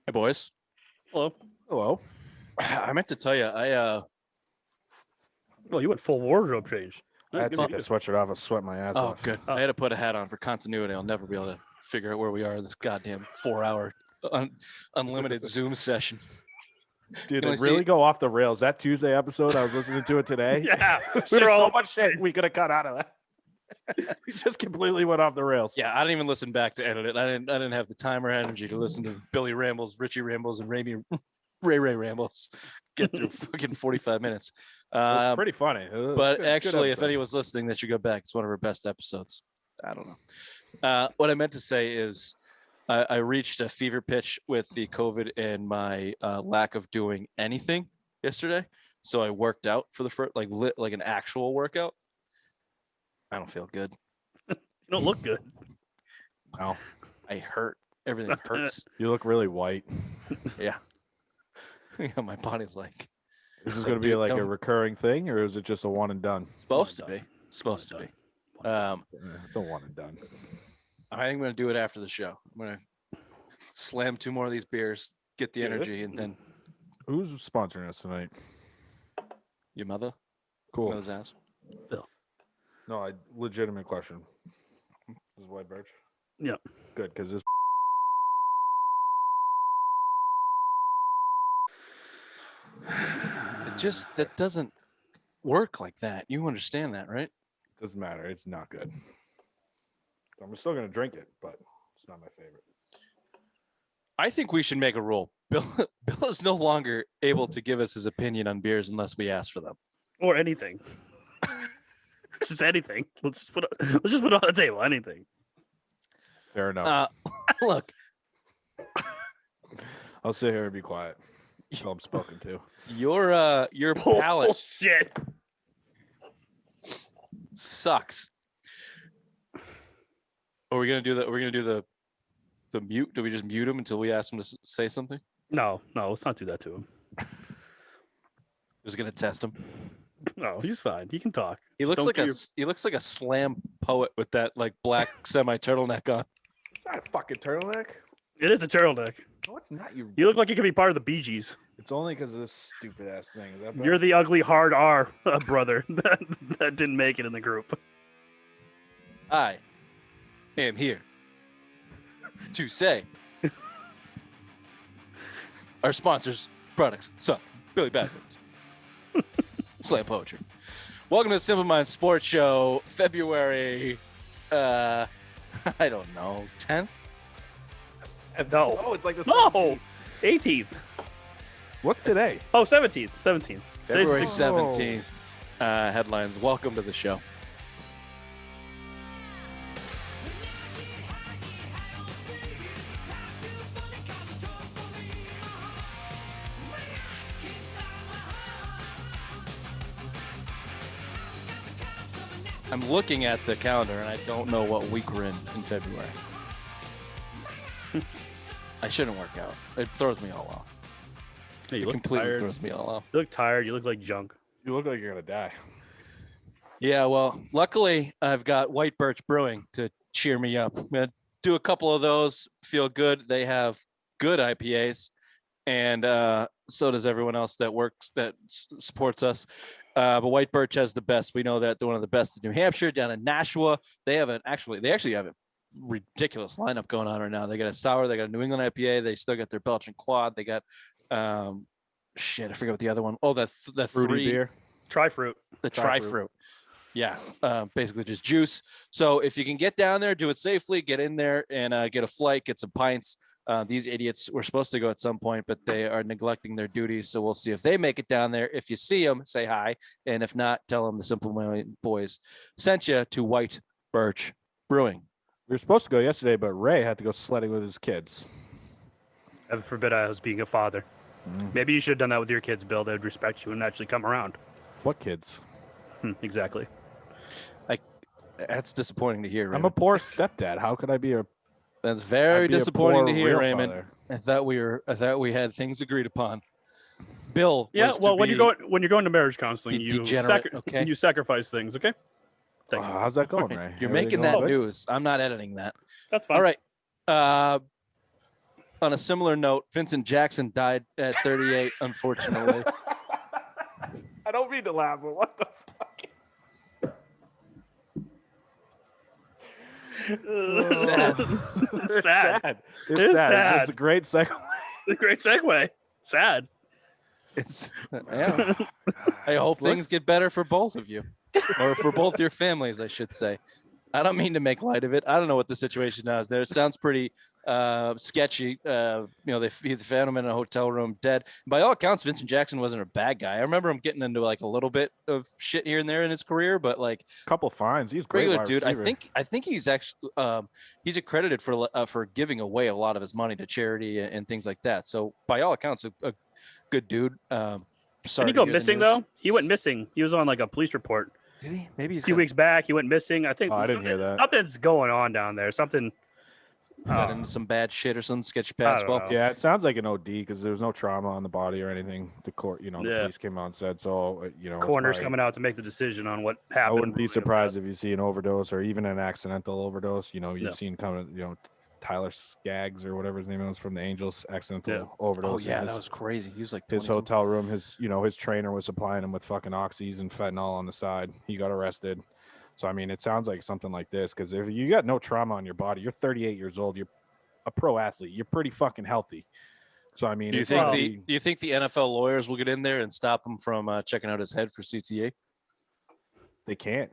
Hey, boys. Hello. Hello. I meant to tell you, Well, you went full wardrobe change. I had to get the sweatshirt off. I sweat my ass off. good. I had to put a hat on for continuity. I'll never be able to figure out where we are in this goddamn 4-hour unlimited Zoom session. Dude, it really go off the rails. That Tuesday episode, I was listening to it today. Yeah. There's so much shit we could have cut out of that. We just completely went off the rails. Yeah, I didn't even listen back to edit it. I didn't have the time or energy to listen to Billy Rambles, Richie Rambles, and Ray Rambles get through fucking 45 minutes. It was pretty funny. But actually, if anyone's listening, they should go back. It's one of our best episodes. I don't know. What I meant to say is I reached a fever pitch with the COVID and my lack of doing anything yesterday. So I worked out for the first, like an actual workout. I don't feel good. You don't look good. No. I hurt. Everything hurts. You look really white. Yeah. Yeah, my body's like. Is this going to be like a recurring thing, or is it just a one and done? Supposed to be. It's a one and done. I think I'm going to do it after the show. I'm going to slam 2 more of these beers, get the energy, and then. Who's sponsoring us tonight? Your mother? Cool. Mother's ass. Bill. No, legitimate question. Is White Birch? Yeah. Good, because this. That doesn't work like that. You understand that, right? Doesn't matter. It's not good. I'm still going to drink it, but it's not my favorite. I think we should make a rule. Bill is no longer able to give us his opinion on beers unless we ask for them. Or anything. Just anything. Let's just put it on the table. Anything. Fair enough. Look. I'll sit here and be quiet until I'm spoken to. Your palate shit sucks. Are we gonna do that? Are we gonna do the mute? Do we just mute him until we ask him to say something? No, let's not do that to him. Just gonna test him. No, he's fine. He can talk. He looks like a slam poet with that like black semi turtleneck on. It's not a fucking turtleneck. It is a turtleneck. No, it's not. You look like you could be part of the Bee Gees. It's only because of this stupid ass thing. Is that bad? You're the ugly hard R brother that didn't make it in the group. I am here to say our sponsors, products, suck. Billy Badwoods. Slam poetry. Welcome to the Simple Mind Sports Show, February, I don't know, 10th? No. Oh, it's like the 18th. What's today? Oh, 17th. 17th. February 17th. Headlines. Welcome to the show. I'm looking at the calendar and I don't know what week we're in February. I shouldn't work out. It throws me all off. Hey, it completely throws me all off. You look tired. You look like junk. You look like you're going to die. Yeah, well, luckily I've got White Birch Brewing to cheer me up. I'm going to do a couple of those, feel good. They have good IPAs, and so does everyone else that supports us. But White Birch has the best. We know that they're one of the best in New Hampshire. Down in Nashua, they actually have a ridiculous lineup going on right now. They got a sour, they got a New England IPA, they still got their Belgian quad, they got I forget what the other one. Oh, the fruity beer. Tri-fruit. The tri-fruit. Yeah, basically just juice. So if you can get down there, do it safely, get in there and get a flight, get some pints. These idiots were supposed to go at some point, but they are neglecting their duties. So we'll see if they make it down there. If you see them, say hi. And if not, tell them the Simple Mind Boys sent you to White Birch Brewing. We were supposed to go yesterday, but Ray had to go sledding with his kids. Heaven forbid I was being a father. Maybe you should have done that with your kids, Bill. They'd respect you and actually come around. What kids? Exactly. That's disappointing to hear, Raymond. I'm a poor stepdad. How could I be a... That's very disappointing to hear, Raymond. Father. I thought we had things agreed upon. Bill. Yeah, well, when you're going to marriage counseling, you sacrifice things, okay? Thanks. How's that going, Ray? You're making that news. I'm not editing that. That's fine. All right. on a similar note, Vincent Jackson died at 38, unfortunately. I don't mean to laugh, but what the fuck? Sad. It's Sad. It's It's sad. sad. It's a great segue. Great segue. Sad. It's yeah. I hope things get better for both of you, or for both your families, I should say. I don't mean to make light of it. I don't know what the situation now is there. It sounds pretty sketchy. They found him in a hotel room dead. By all accounts, Vincent Jackson wasn't a bad guy. I remember him getting into like a little bit of shit here and there in his career, but like Couple fines. He's a great regular wide dude. receiver. I think he's actually he's accredited for giving away a lot of his money to charity and things like that. So by all accounts, a good dude. Sorry. Didn't he go missing though? He went missing. He was on like a police report. Did he? Maybe he's A few weeks back, he went missing. I think I didn't hear that. Something's going on down there. Something. got into some bad shit or some sketchy I past. don't Well, know. Yeah, it sounds like an OD because there was no trauma on the body or anything. The court, the Yeah. police came out and said so. It's Coroner's probably- coming out to make the decision on what I happened. wouldn't be surprised if you see an overdose or even an accidental overdose. You've Yeah. seen coming. Tyler Skaggs or whatever his name was from the Angels, accidental overdose. oh yeah, that was crazy. He was like his 20 something. hotel room. His trainer was supplying him with fucking oxys and fentanyl on the side. He got arrested. So I mean, it sounds like something like this because if you got no trauma on your body, you're 38 years old. You're a pro athlete. You're pretty fucking healthy. So I mean, Do you it's think gotta the be- Do you think the NFL lawyers will get in there and stop him from checking out his head for CTA? they can't?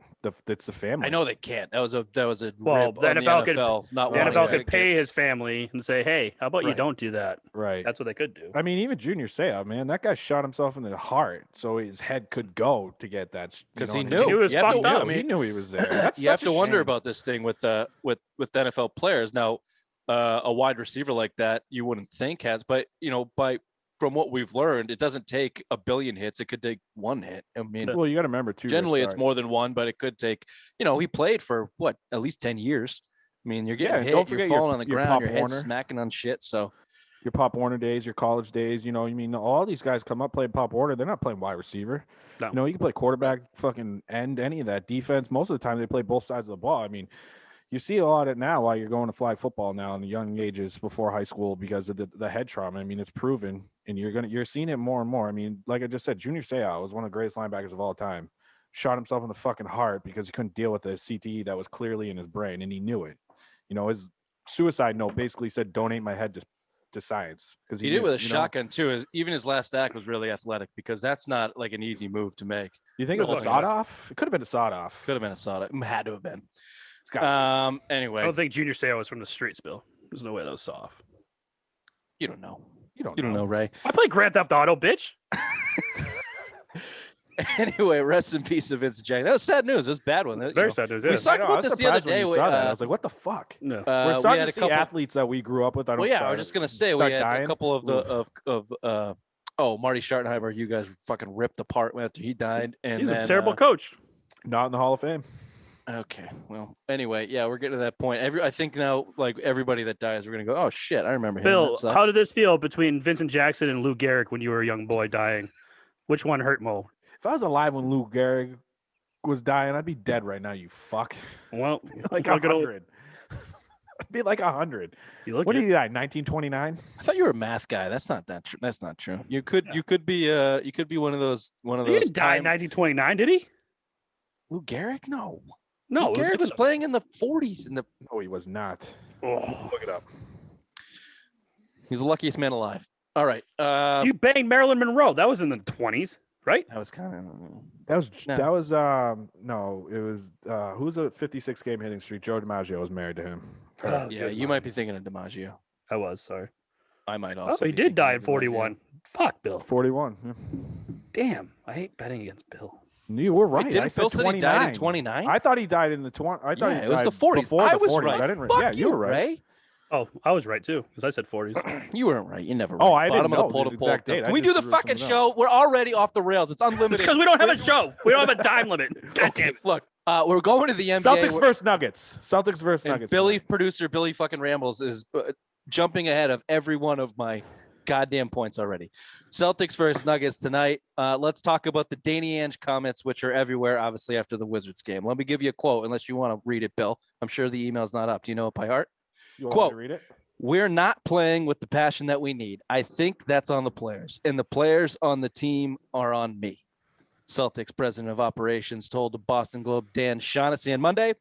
It's the family. I know they can't. That was a Well, rib the on NFL could- not The wanting NFL to could pay his family and say, "Hey, how about you Right. don't do that?" Right. That's what they could do. I mean, even Junior Seau, man, that guy shot himself in the heart, so his head could go to get that. 'Cause you he know knew. what I mean? He knew it was You have to- fucked up. I mean, he knew he was there. That's You have such a to wonder shame. about this thing with NFL players. Now, a wide receiver like that, you wouldn't think has, but from what we've learned, it doesn't take a billion hits. It could take one hit. I mean, Well, you got to remember too. generally Rich, it's sorry. more than one, but it could take. He played for at least 10 years. I mean, you're Yeah, getting and hit, don't you're forget your- falling on the your ground, Pop your head's Warner. smacking on shit. So Your Pop Warner days, your college days. All these guys come up playing Pop Warner. They're not playing wide receiver. No. You can play quarterback, fucking end, any of that defense. Most of the time, they play both sides of the ball. I mean, you see a lot of it now while you're going to flag football now in the young ages before high school because of the head trauma. I mean, it's proven, and you're seeing it more and more. I mean, like I just said, Junior Seau was one of the greatest linebackers of all time. Shot himself in the fucking heart because he couldn't deal with the CTE that was clearly in his brain, and he knew it. His suicide note basically said, "Donate my head to science," because he did it with a shotgun too. Even his last act was really athletic because that's not like an easy move to make. You think it was a Oh, yeah. sawed off? It could have been a sawed off. Could have been a soda. Had to have been. It's got Anyway, I don't think Junior Seau was from the streets, Bill. There's no way that was soft. you don't know. you You don't know, Ray. I play Grand Theft Auto, bitch. Anyway, rest in peace of Vincent Jackson. That was sad news. It was a bad one. Very sad news. We Yeah. talked I know, I about was this the other surprised when day. you saw that. I was like, "What the fuck?" No. We're we starting had to a see couple. athletes that we grew up with. Well, yeah, I was just gonna say we start had dying. a couple of Marty Schottenheimer. You guys fucking ripped apart after he died, and He's then, a terrible coach. not in the Hall of Fame. Okay, well, anyway, yeah, we're getting to that point. I think now, like everybody that dies, we're gonna go, oh shit, I remember him. Bill, That sucks." how did this feel between Vincent Jackson and Lou Gehrig when you were a young boy dying? Which one hurt more? If I was alive when Lou Gehrig was dying, I'd be dead right now. You fuck. Well, Like look at all- 100. I'd be like 100. you look When at did he die? 1929. I thought you were a math guy. That's not that true. That's not true. You could be one of those He didn't die in 1929, did he? Lou Gehrig? No. No, Lou Gehrig was playing in the 40s. No, he was not. Oh, Look it up. He's the luckiest man alive. All right. you banged Marilyn Monroe. That was in the 20s, right? That was kind of. That No. was no, it was who's a 56 game hitting streak? Joe DiMaggio was married to him. Oh, Yeah, you might be thinking of DiMaggio. I was, sorry. I might Oh, also. he be did thinking die of in 41. Fuck, Bill. 41. Yeah. Damn, I hate betting against Bill. You were right. Wait, didn't I said Bill say he 29. died in 29? I thought he died in the 20. I thought Yeah, he it was died the 40s. before I the was 40s. right. I didn't. Fuck Yeah, you were right. Ray. Oh, I was right too, because I said 40s. You weren't right. You never. Oh, right. I didn't Bottom of know the poll the to poll. exact date. I Can we do just the threw fucking something show? We're already off the rails. It's It's unlimited. because we don't have a show. We don't have a time limit. God damn it. Look, we're going to the NBA. Celtics We're- versus Nuggets. Celtics versus and Nuggets. Billy, tonight. producer Billy fucking Rambles, is jumping ahead of every one of my goddamn points already. Celtics versus Nuggets tonight. Let's talk about the Danny Ainge comments, which are everywhere, obviously, after the Wizards game. Let me give you a quote, unless you want to read it, Bill. I'm sure the email's not up. Do you know it by heart? You want me quote. to read it? We're not playing with the passion that we need. I think that's on the players, and the players on the team are on me. Celtics president of operations told the Boston Globe Dan Shaughnessy on Monday,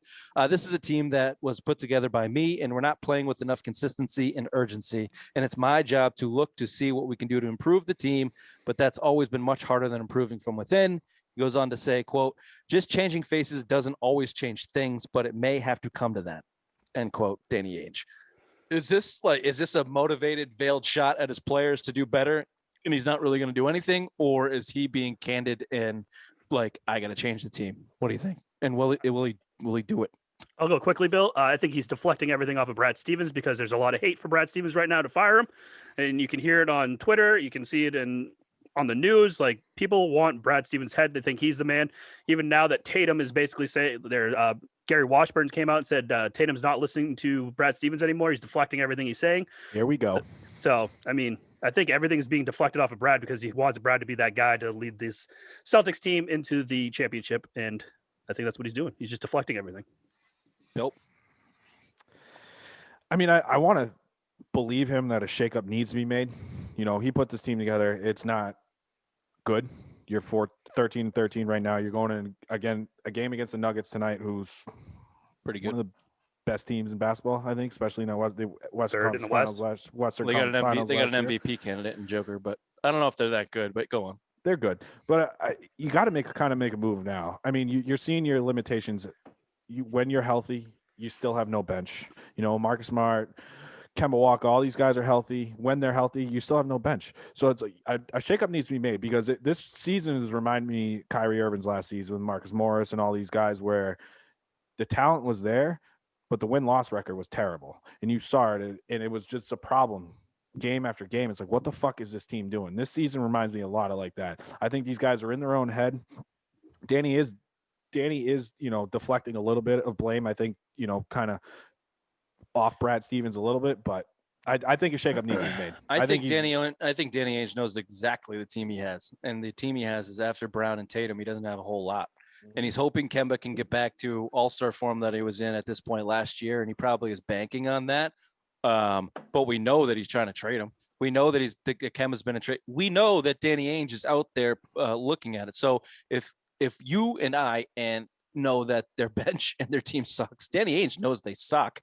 this is a team that was put together by me, and we're not playing with enough consistency and urgency. And it's my job to look to see what we can do to improve the team, but that's always been much harder than improving from within. He goes on to say, quote, just changing faces doesn't always change things, but it may have to come to that, end quote, Danny Ainge. Is this a motivated, veiled shot at his players to do better, and he's not really going to do anything, or is he being candid and like, I got to change the team? What do you think? And will he do it? I'll go quickly, Bill. I think he's deflecting everything off of Brad Stevens because there's a lot of hate for Brad Stevens right now to fire him, and you can hear it on Twitter. You can see it on the news. Like, people want Brad Stevens' head. They think he's the man. Even now that Tatum is basically saying there, Gary Washburn came out and said Tatum's not listening to Brad Stevens anymore. He's deflecting everything he's saying. Here we go. So, I mean, I think everything is being deflected off of Brad because he wants Brad to be that guy to lead this Celtics team into the championship. And I think that's what he's doing. He's just deflecting everything. Nope. I mean, I want to believe him that a shakeup needs to be made. You know, he put this team together. It's not good. You're 13-13 right now. You're going in again a game against the Nuggets tonight, who's Pretty good. one of the best teams in basketball, I think, especially now the Western Third in the Conference West. Finals. Western They got Conference Finals they got an last year. MVP candidate in Joker, but I don't know if they're that good. But go on. They're good, but you got to make a move now. I mean, you're seeing your limitations. When you're healthy, you still have no bench. You know, Marcus Smart, Kemba Walker, all these guys are healthy. When they're healthy, you still have no bench. So it's a shakeup needs to be made because this season has reminded me Kyrie Irving's last season with Marcus Morris and all these guys where the talent was there, but the win-loss record was terrible. And you saw it, and it was just a problem game after game. It's like, what the fuck is this team doing? This season reminds me a lot of like that. I think these guys are in their own head. Danny is, you know, deflecting a little bit of blame. I think, you know, kind of off Brad Stevens a little bit, but I think a shakeup needs to be made. I think Danny Ainge knows exactly the team he has, and the team he has is after Brown and Tatum. He doesn't have a whole lot, and he's hoping Kemba can get back to all-star form that he was in at this point last year, and he probably is banking on that. But we know that he's trying to trade him. We know that Kemba's been a trade. We know that Danny Ainge is out there looking at it. So if you and I know that their bench and their team sucks, Danny Ainge knows they suck.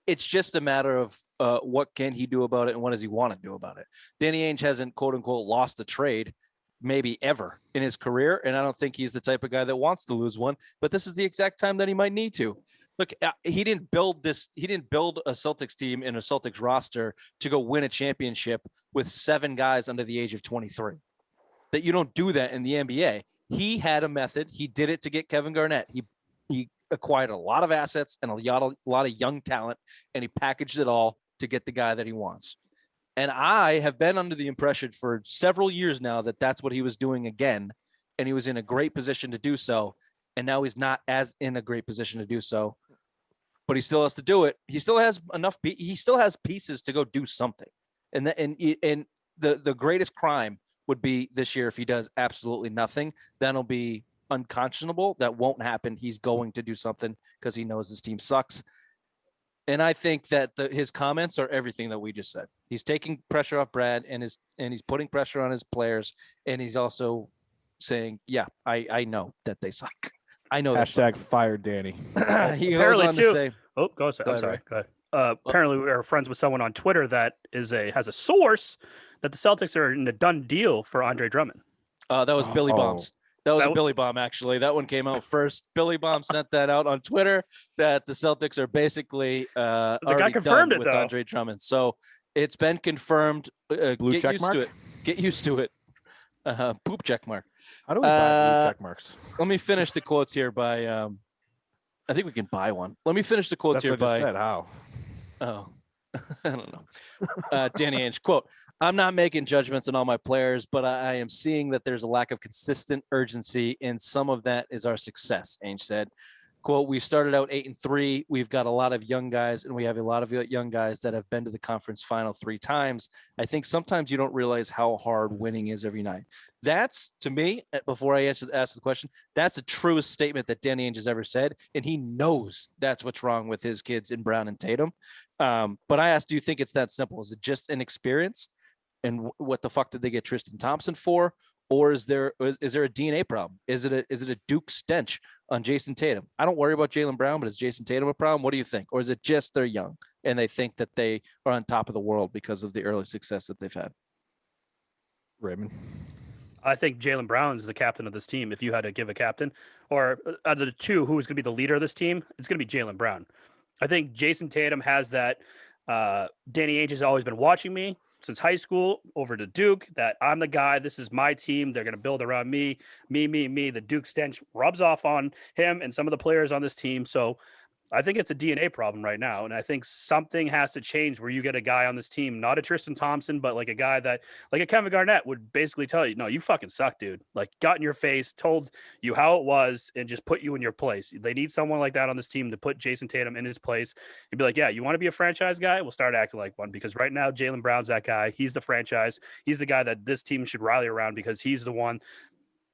It's just a matter of what can he do about it and what does he want to do about it. Danny Ainge hasn't, quote unquote, lost a trade maybe ever in his career, and I don't think he's the type of guy that wants to lose one. But this is the exact time that he might need to. Look, he didn't build a Celtics team in a Celtics roster to go win a championship with 7 guys under the age of 23. That you don't do that in the NBA. He had a method. He did it to get Kevin Garnett. He acquired a lot of assets and a lot of young talent, and he packaged it all to get the guy that he wants. And I have been under the impression for several years now that that's what he was doing again, and he was in a great position to do so. And now he's not as in a great position to do so, but he still has to do it. He still has enough. He still has pieces to go do something. And the greatest crime would be this year if he does absolutely nothing. Then it'll be unconscionable. That won't happen. He's going to do something because he knows his team sucks. And I think that his comments are everything that we just said. He's taking pressure off Brad and he's putting pressure on his players. And he's also saying, yeah, I know that they suck. I know. Hashtag fire Danny. He goes on to say, "Oh, go ahead. I'm sorry. Go ahead." Apparently, we are friends with someone on Twitter that has a source that the Celtics are in a done deal for Andre Drummond. That was Billy Bombs. That was a Billy Bomb, actually. That one came out first. Billy Bomb sent that out on Twitter that the Celtics are basically already confirmed done with Andre Drummond. So it's been confirmed. Blue check mark? Get used to it. Poop check mark. How do we buy blue check marks? Let me finish the quotes here by I think we can buy one. Let me finish the quotes That's here what I by said. How? Oh, I don't know. Danny Ainge, quote, I'm not making judgments on all my players, but I am seeing that there's a lack of consistent urgency, and some of that is our success, Ainge said. quote, we started out 8-3. We've got a lot of young guys, and we have a lot of young guys that have been to the conference final 3 times. I think sometimes you don't realize how hard winning is every night. That's, to me, before I ask the question, that's the truest statement that Danny Ainge has ever said, and he knows that's what's wrong with his kids in Brown and Tatum. But I asked, do you think it's that simple? Is it just an experience? And what the fuck did they get Tristan Thompson for? Or is there a DNA problem? Is it a Duke stench on Jason Tatum? I don't worry about Jaylen Brown, but is Jason Tatum a problem? What do you think? Or is it just they're young and they think that they are on top of the world because of the early success that they've had? Raymond. I think Jaylen Brown is the captain of this team. If you had to give a captain, or out of the two, who is going to be the leader of this team, it's going to be Jaylen Brown. I think Jason Tatum has that. Danny Ainge has always been watching me since high school over to Duke, that I'm the guy. This is my team. They're going to build around me. The Duke stench rubs off on him and some of the players on this team. So I think it's a DNA problem right now. And I think something has to change where you get a guy on this team, not a Tristan Thompson, but like a guy that, like a Kevin Garnett would basically tell you, no, you fucking suck, dude. Like, got in your face, told you how it was, and just put you in your place. They need someone like that on this team to put Jason Tatum in his place. You'd be like, yeah, you want to be a franchise guy? We'll start acting like one, because right now Jaylen Brown's that guy. He's the franchise. He's the guy that this team should rally around, because he's the one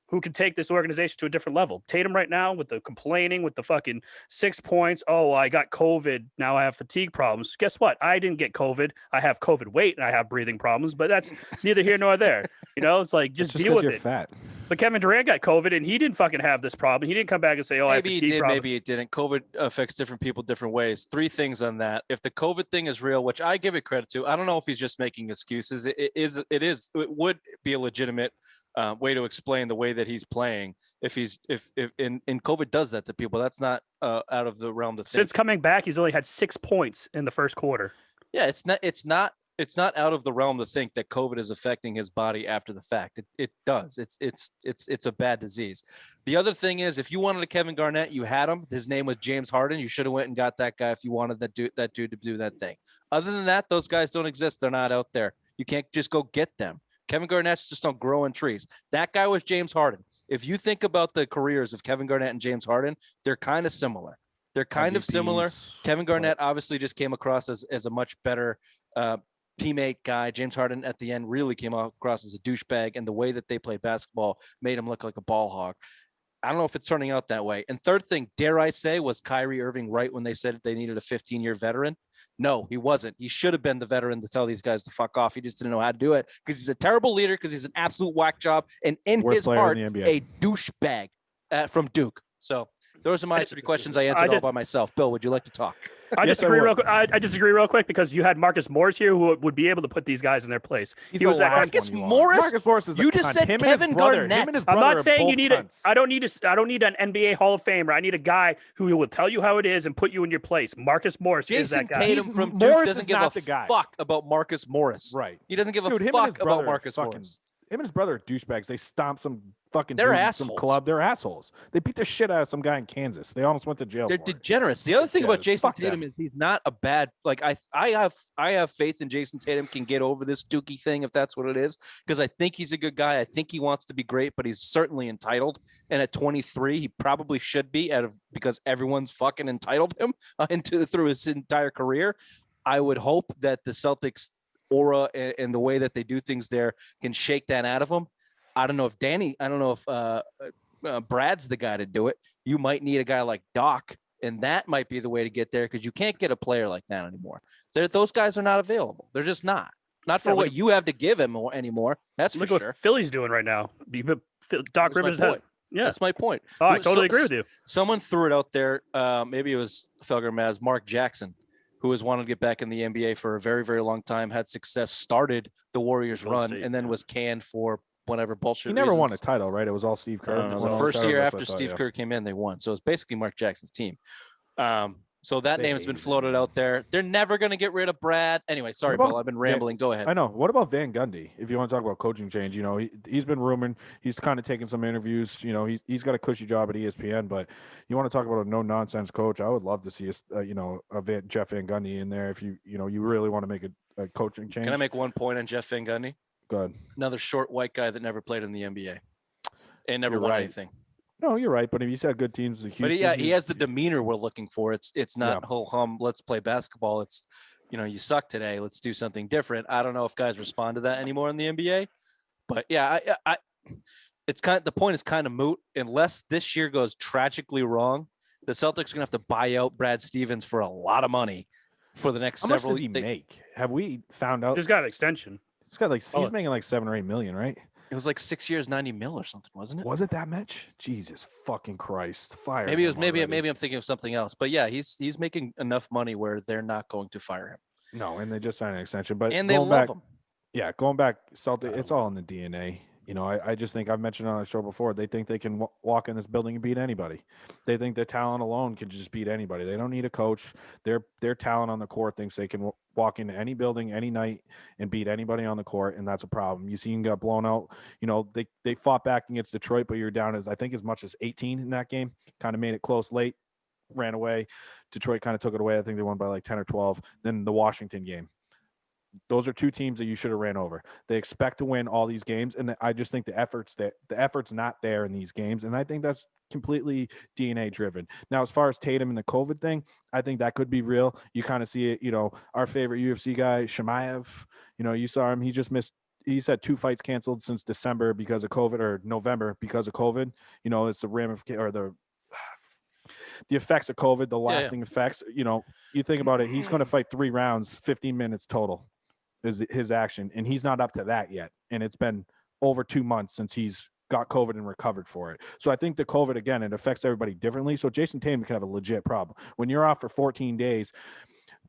who can take this organization to a different level. Tatum right now with the complaining, with the fucking 6 points. Oh, I got COVID. Now I have fatigue problems. Guess what? I didn't get COVID. I have COVID weight and I have breathing problems, but that's neither here nor there. You know, it's like, just deal with it. Fat. But Kevin Durant got COVID and he didn't fucking have this problem. He didn't come back and say, oh, I have maybe fatigue he did, problems. maybe it didn't. COVID affects different people different ways. 3 things on that. If the COVID thing is real, which I give it credit to, I don't know if he's just making excuses. It would be a legitimate way to explain the way that he's playing. If COVID does that to people, that's not out of the realm of Since coming back, he's only had 6 points in the first quarter. Yeah, it's not out of the realm to think that COVID is affecting his body after the fact. It does. It's a bad disease. The other thing is, if you wanted a Kevin Garnett, you had him. His name was James Harden. You should have went and got that guy if you wanted that dude to do that thing. Other than that, those guys don't exist. They're not out there. You can't just go get them. Kevin Garnett's just don't grow in trees. That guy was James Harden. If you think about the careers of Kevin Garnett and James Harden, they're kind of similar. Kevin Garnett obviously just came across as a much better teammate guy. James Harden at the end really came across as a douchebag, and the way that they played basketball made him look like a ball hog. I don't know if it's turning out that way. And third thing, dare I say, was Kyrie Irving right when they said they needed a 15-year veteran? No, he wasn't. He should have been the veteran to tell these guys to fuck off. He just didn't know how to do it, because he's a terrible leader, because he's an absolute whack job, and in his heart, a douchebag from Duke. So those are my 3 questions I answered all by myself. Bill, would you like to talk? I disagree real quick, because you had Marcus Morris here, who would be able to put these guys in their place. He was Marcus Morris. Marcus Morris is you just said Kevin Garnett. I'm not saying you need I don't need an NBA Hall of Famer. I need a guy who will tell you how it is and put you in your place. Marcus Morris is that guy. Jason Tatum from Duke doesn't give a fuck about Marcus Morris. Right. He doesn't give a fuck about Marcus Morris. Him and his brother are douchebags. They stomped some fucking They're assholes. Some club. They're assholes. They beat the shit out of some guy in Kansas. They almost went to jail. They're degenerates. The other thing about Jason Tatum is he's not a bad, like, I have faith in Jason Tatum can get over this Dookie thing, if that's what it is, because I think he's a good guy. I think he wants to be great, but he's certainly entitled. And at 23, he probably should be, because everyone's fucking entitled him through his entire career. I would hope that the Celtics aura and the way that they do things there can shake that out of him. I don't know if Brad's the guy to do it. You might need a guy like Doc, and that might be the way to get there, because you can't get a player like that anymore. Those guys are not available. They're just not for what you have to give him anymore. That's for sure. Look what Philly's doing right now. Doc Rivers' head. Yeah, that's my point. Oh, I totally agree with you. Someone threw it out there. Maybe it was Felger Maz, Mark Jackson, who has wanted to get back in the NBA for a very, very long time, had success, started the Warriors run, and then was canned for whatever bullshit. He never won a title, right? It was all Steve Kerr. The first year after Steve Kerr came in, they won. So it's basically Mark Jackson's team. So that name has been floated out there. They're never going to get rid of Brad. Anyway, sorry, Bill. I've been rambling. Go ahead. I know. What about Van Gundy? If you want to talk about coaching change, he's been rumored. He's kind of taking some interviews. He's got a cushy job at ESPN, but you want to talk about a no-nonsense coach? I would love to see Jeff Van Gundy in there. If you really want to make a coaching change. Can I make one point on Jeff Van Gundy? Go ahead. Another short white guy that never played in the NBA and never won anything. No, you're right. But if you said good teams, the Houston, But yeah, he has the demeanor we're looking for. It's not Yeah. ho hum. Let's play basketball. It's you suck today. Let's do something different. I don't know if guys respond to that anymore in the NBA. But yeah, it's the point is kind of moot unless this year goes tragically wrong. The Celtics are gonna have to buy out Brad Stevens for a lot of money for the next How much several. does he make? Have we found out? Just got an extension. He's got he's making like 7 or 8 million, right? It was like 6 years, 90 mil or something, wasn't it? Was it that much? Jesus fucking Christ! Fire. Maybe it was. him Maybe already. I'm thinking of something else. But yeah, he's making enough money where they're not going to fire him. No, and they just signed an extension. But And they going love back, him. yeah, going back, Celtic, it's all in the DNA. I just think I've mentioned on the show before. They think they can walk in this building and beat anybody. They think their talent alone can just beat anybody. They don't need a coach. Their talent on the court thinks they can walk into any building any night and beat anybody on the court, and that's a problem. You see, him got blown out. They fought back against Detroit, but you're down as much as 18 in that game. Kind of made it close late, ran away. Detroit kind of took it away. I think they won by like 10 or 12. Then the Washington game. Those are two teams that you should have ran over. They expect to win all these games, and I just think the effort's not there in these games, and I think that's completely DNA driven. Now, as far as Tatum and the COVID thing, I think that could be real. You kind of see it. Our favorite UFC guy, Shemaev. You saw him. He just missed. He's had 2 fights canceled since December because of COVID, or November because of COVID. It's the ramification or the effects of COVID, the lasting effects. You think about it. He's going to fight 3 rounds, 15 minutes total. Is his action, and he's not up to that yet. And it's been over 2 months since he's got COVID and recovered for it. So I think the COVID, again, it affects everybody differently. So Jason Tatum can have a legit problem. When you're off for 14 days,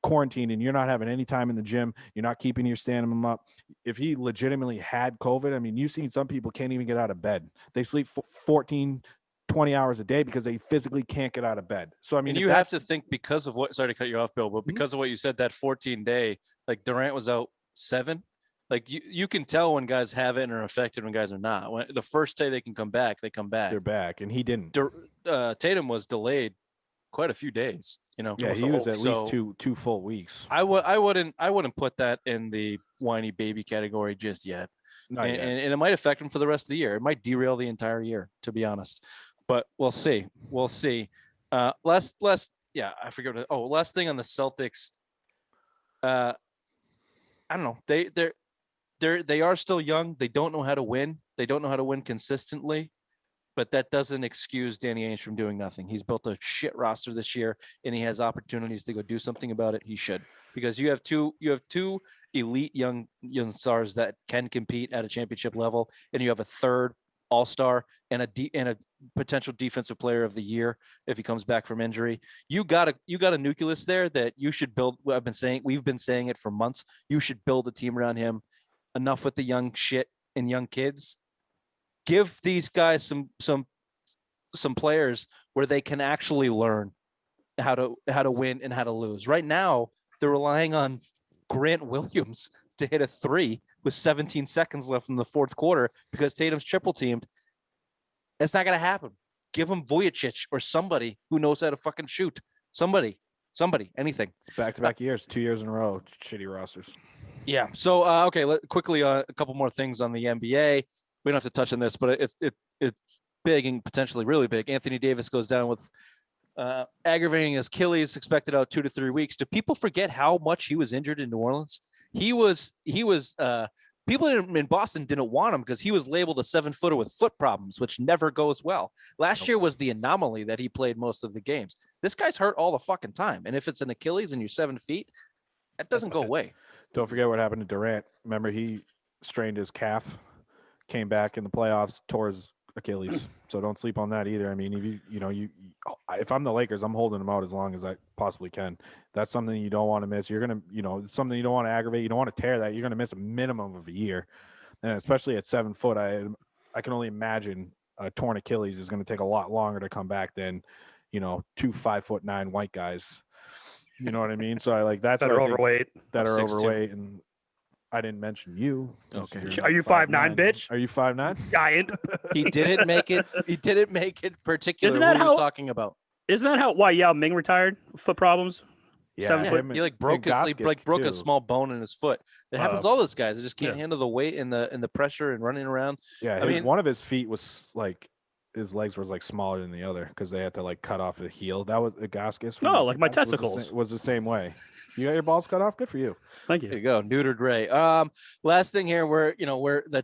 quarantined, and you're not having any time in the gym, you're not keeping your stamina up. If he legitimately had COVID, I mean, you've seen some people can't even get out of bed. They sleep 14, 20 hours a day because they physically can't get out of bed. So, I mean, and you have to think because of what, sorry to cut you off, Bill, but because of what you said, that 14-day, like Durant was out 7. Like you can tell when guys have it and are affected when guys are not. When the first day they can come back, they come back. They're back, and he didn't. Tatum was delayed quite a few days. Yeah, he was at least two full weeks. I wouldn't put that in the whiny baby category just yet. And it might affect him for the rest of the year. It might derail the entire year, to be honest. But we'll see. We'll see. Last thing on the Celtics. I don't know. They are still young. They don't know how to win. They don't know how to win consistently, but that doesn't excuse Danny Ainge from doing nothing. He's built a shit roster this year, and he has opportunities to go do something about it. He should, because you have two elite young stars that can compete at a championship level, and you have a third all-star and a potential defensive player of the year if he comes back from injury. You got a nucleus there that you should build. We've been saying it for months. You should build a team around him. Enough with the young shit and young kids. Give these guys some players where they can actually learn how to win and how to lose. Right now, they're relying on Grant Williams to hit a 3 with 17 seconds left in the fourth quarter because Tatum's triple teamed. That's not going to happen. Give him Vujicic or somebody who knows how to fucking shoot. Somebody, anything. It's back-to-back years, 2 years in a row, shitty rosters. Yeah. So, okay, quickly, a couple more things on the NBA. We don't have to touch on this, but it's big and potentially really big. Anthony Davis goes down with aggravating his Achilles, expected out 2 to 3 weeks. Do people forget how much he was injured in New Orleans? He was people in Boston didn't want him because he was labeled a 7-footer with foot problems, which never goes well. Last year was the anomaly that he played most of the games. This guy's hurt all the fucking time. And if it's an Achilles and you're 7 feet, that doesn't go away. Don't forget what happened to Durant. Remember, he strained his calf, came back in the playoffs, tore his Achilles. So don't sleep on that either. I mean, if I'm the Lakers, I'm holding him out as long as I possibly can. That's something you don't want to miss. You're going to, it's something you don't want to aggravate. You don't want to tear that. You're going to miss a minimum of a year. And especially at 7 foot, I can only imagine a torn Achilles is going to take a lot longer to come back than, 2 5'9" white guys. You know what I mean? So that's that are overweight. That are overweight. And I didn't mention you. Okay. Are you 5'9", bitch? Are you 5'9"? Giant. He didn't make it. He didn't make it particular. What he was talking about. Isn't that why Yao Ming retired? Foot problems. Yeah, 7 foot. He broke a small bone in his foot. It happens to all those guys. They just can't handle the weight and the pressure and running around. Yeah, one of his feet was his legs were like smaller than the other because they had to like cut off the heel. That was Gaskus. No, like my testicles was the same way. You got your balls cut off. Good for you. Thank There you. you go, neutered Ray. Last thing here, where the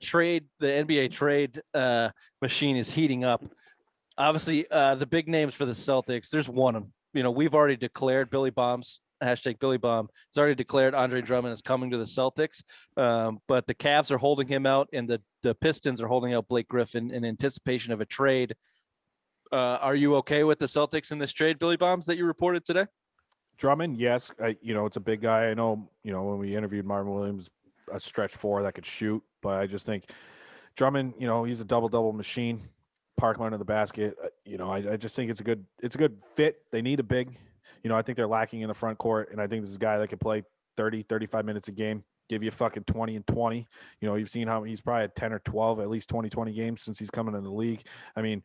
NBA trade machine is heating up. Obviously, the big names for the Celtics. There's one of them. We've already declared Billy Bombs. Hashtag Billy Bomb. It's already declared Andre Drummond is coming to the Celtics. But the Cavs are holding him out, and the Pistons are holding out Blake Griffin in anticipation of a trade. Are you okay with the Celtics in this trade, Billy Bombs, that you reported today? Drummond, yes. It's a big guy. I know, when we interviewed Marvin Williams, a stretch four that could shoot, but I just think Drummond, he's a double machine. Park under the basket. I just think it's a good fit. They need a big. I think they're lacking in the front court, and I think this is a guy that can play 30, 35 minutes a game, give you fucking 20 and 20. You've seen how he's probably at 10 or 12, at least 20 games since he's coming in the league. I mean,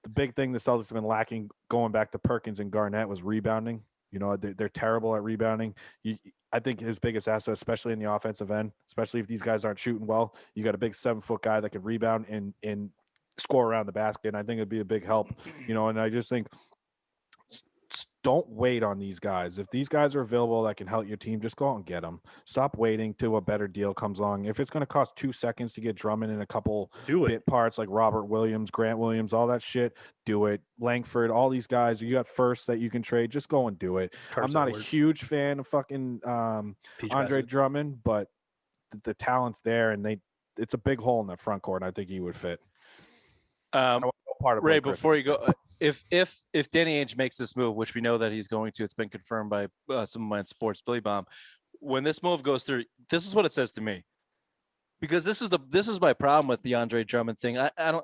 the big thing the Celtics have been lacking going back to Perkins and Garnett was rebounding. They're terrible at rebounding. I think his biggest asset, especially in the offensive end, especially if these guys aren't shooting well, you got a big 7-foot guy that can rebound and score around the basket. And I think it'd be a big help, and I just think don't wait on these guys. If these guys are available that can help your team, just go out and get them. Stop waiting till a better deal comes along. If it's going to cost 2 seconds to get Drummond in a couple bit parts like Robert Williams, Grant Williams, all that shit, do it. Langford, all these guys, you got first that you can trade, just go and do it. I'm not a huge fan of fucking Andre Drummond, but the talent's there, and it's a big hole in the front court, and I think he would fit. Ray, before you go, if Danny Ainge makes this move, which we know that he's going to, it's been confirmed by some of my sports, Billy Bomb. When this move goes through, this is what it says to me. Because this is my problem with the Andre Drummond thing.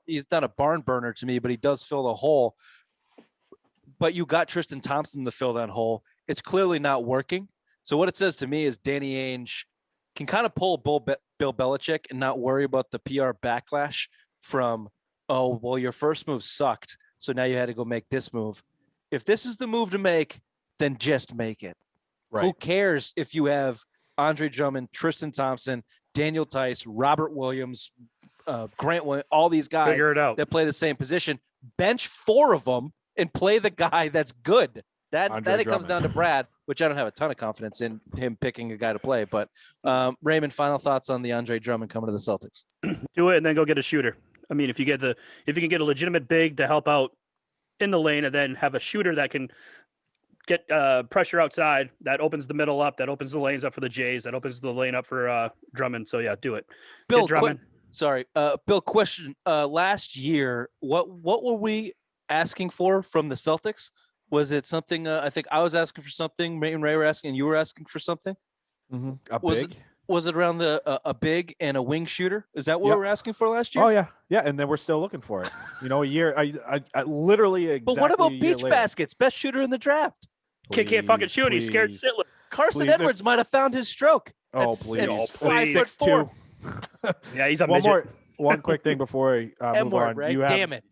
He's not a barn burner to me, but he does fill the hole. But you got Tristan Thompson to fill that hole. It's clearly not working. So what it says to me is Danny Ainge can kind of pull Bill Belichick and not worry about the PR backlash from, oh, well, your first move sucked, so now you had to go make this move. If this is the move to make, then just make it. Right. Who cares if you have Andre Drummond, Tristan Thompson, Daniel Tice, Robert Williams, Grant Williams, all these guys that play the same position. Bench 4 of them and play the guy that's good. Then it comes down to Brad, which I don't have a ton of confidence in him picking a guy to play. But Raymond, final thoughts on the Andre Drummond coming to the Celtics? Do it and then go get a shooter. I mean, if you can get a legitimate big to help out in the lane, and then have a shooter that can get pressure outside, that opens the middle up, that opens the lanes up for the Jays, that opens the lane up for Drummond. So yeah, do it. Bill, Bill, question. Last year, what were we asking for from the Celtics? Was it something? I think I was asking for something. Ray and Ray were asking, and you were asking for something. Mm-hmm. Was it around a big and a wing shooter? Is that what we were asking for last year? Oh yeah, and then we're still looking for it. A year. I literally. Exactly. But what about beach baskets? Best shooter in the draft. Kid can't fucking shoot. He's scared shitless. Carson Edwards might have found his stroke. Please. 5'4". Yeah, he's a midget. One quick thing before I move on. Right? Damn it.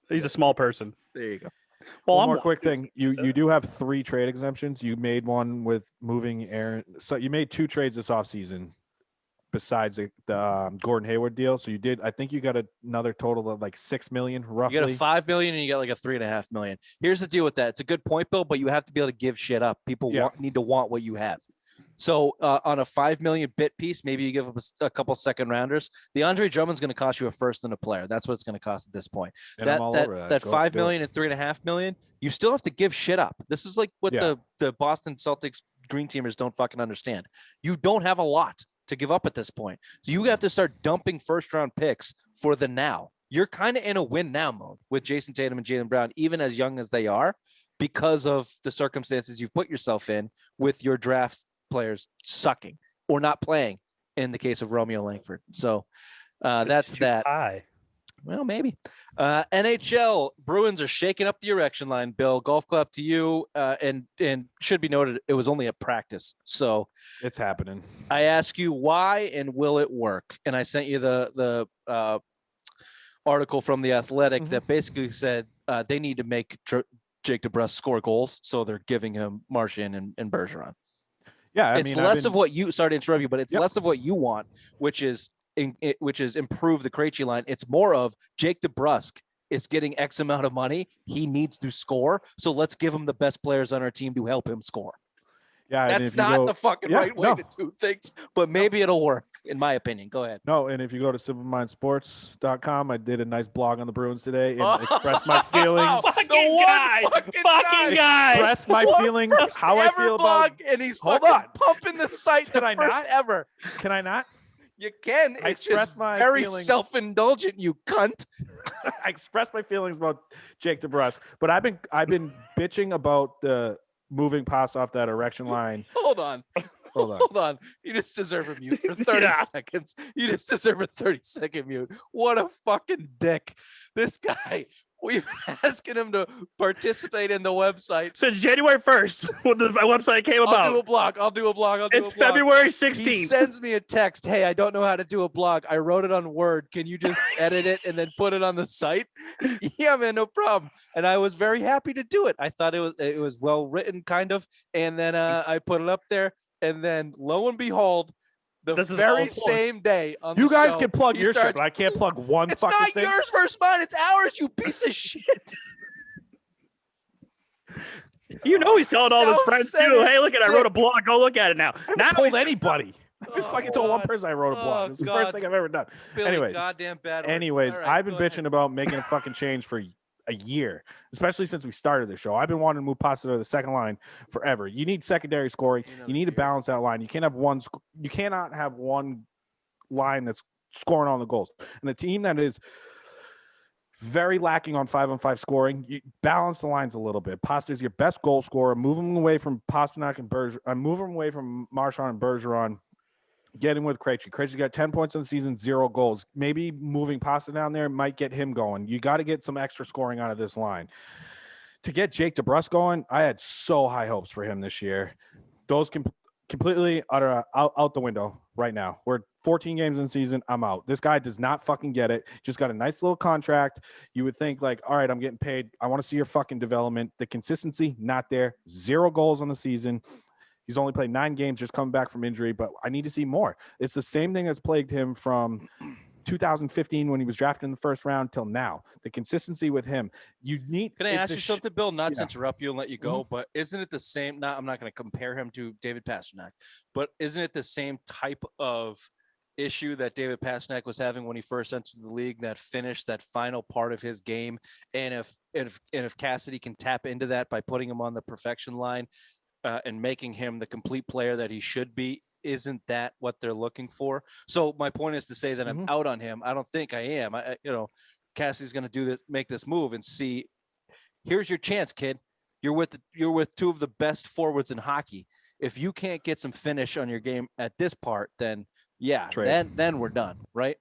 He's a small person. There you go. Well, one more quick thing. You do have 3 trade exemptions. You made one with moving Aaron. So you made 2 trades this offseason besides the Gordon Hayward deal. So you did. I think you got another total of like $6 million roughly. You got a $5 million and you got like a $3.5 million. Here's the deal with that. It's a good point, Bill, but you have to be able to give shit up. People need to want what you have. So on a $5 million bit piece, maybe you give up a couple second rounders. The Andre Drummond's going to cost you a first and a player. That's what it's going to cost at this point. And that $5 million and $3.5 million, you still have to give shit up. This is like what the Boston Celtics green teamers don't fucking understand. You don't have a lot to give up at this point. So you have to start dumping first round picks for the now. You're kind of in a win now mode with Jason Tatum and Jaylen Brown, even as young as they are, because of the circumstances you've put yourself in with your drafts players sucking or not playing in the case of Romeo Langford. So that's that. High. Well, maybe. NHL Bruins are shaking up the erection line. Bill, golf clap to you. And should be noted, it was only a practice. So it's happening. I ask you why and will it work? And I sent you the article from The Athletic that basically said they need to make Jake DeBrusk score goals. So they're giving him Marchand and Bergeron. Yeah, it's less of what you. Sorry to interrupt you, but it's less of what you want, which is improve the Krejci line. It's more of Jake DeBrusk is getting X amount of money. He needs to score. So let's give him the best players on our team to help him score. Yeah, that's not the fucking right way to do things, but maybe it'll work, in my opinion. Go ahead. No, and if you go to supermindsports.com, I did a nice blog on the Bruins today and expressed my feelings. Fucking guy. Express my feelings, how I feel blog, about. and he's pumping the site. Can I not? Ever? Can I not? You can. I it's just very self-indulgent, you cunt. I expressed my feelings about Jake DeBrusk, but I've been bitching about the moving past off that erection line. Hold on. You just deserve a mute for 30 seconds. You just deserve a 30-second mute. What a fucking dick. This guy, we've been asking him to participate in the website since January 1st when the website came about. I'll do a blog. It's February 16th. He sends me a text. Hey, I don't know how to do a blog. I wrote it on Word. Can you just edit it and then put it on the site? Yeah, man, no problem. And I was very happy to do it. I thought it was well written, kind of. And then I put it up there. And then lo and behold, the very same day on you the guys show, can plug your shit, but I can't plug one it's fucking not thing. Yours versus mine. It's ours, you piece of shit. You know he's telling all his friends too. Hey, look at I wrote a blog. Go look at it now. Not told anybody. I've been fucking told one person I wrote a blog. It's the first thing I've ever done. Billy, goddamn bad. Anyways, right, I've been bitching about making a fucking change for a year, especially since we started the show. I've been wanting to move Pasta to the second line forever. You need secondary scoring. You need to balance that line. You can't have one. You cannot have one line that's scoring all the goals. And the team that is very lacking on 5-on-5 scoring, you balance the lines a little bit. Pasta is your best goal scorer. Move him away from Pastrnak and Bergeron. Move him away from Marchand and Bergeron. Get him with Krejci. Krejci's got 10 points in the season, 0 goals. Maybe moving Pasta down there might get him going. You got to get some extra scoring out of this line. To get Jake DeBrusk going, I had so high hopes for him this year. Those completely out the window right now. We're 14 games in the season. I'm out. This guy does not fucking get it. Just got a nice little contract. You would think like, all right, I'm getting paid. I want to see your fucking development. The consistency, not there. 0 goals on the season. He's only played 9 games, just coming back from injury, but I need to see more. It's the same thing that's plagued him from 2015 when he was drafted in the first round till now. The consistency with him. Can I ask you something, Bill? Not to interrupt you and let you go, but isn't it the same? I'm not going to compare him to David Pastrnak, but isn't it the same type of issue that David Pastrnak was having when he first entered the league? That finish, that final part of his game, and if Cassidy can tap into that by putting him on the perfection line. And making him the complete player that he should be, isn't that what they're looking for? So my point is to say that I'm out on him. I don't think I am. Cassie's going to make this move and see. Here's your chance, kid. You're with 2 of the best forwards in hockey. If you can't get some finish on your game at this part, then then we're done, right?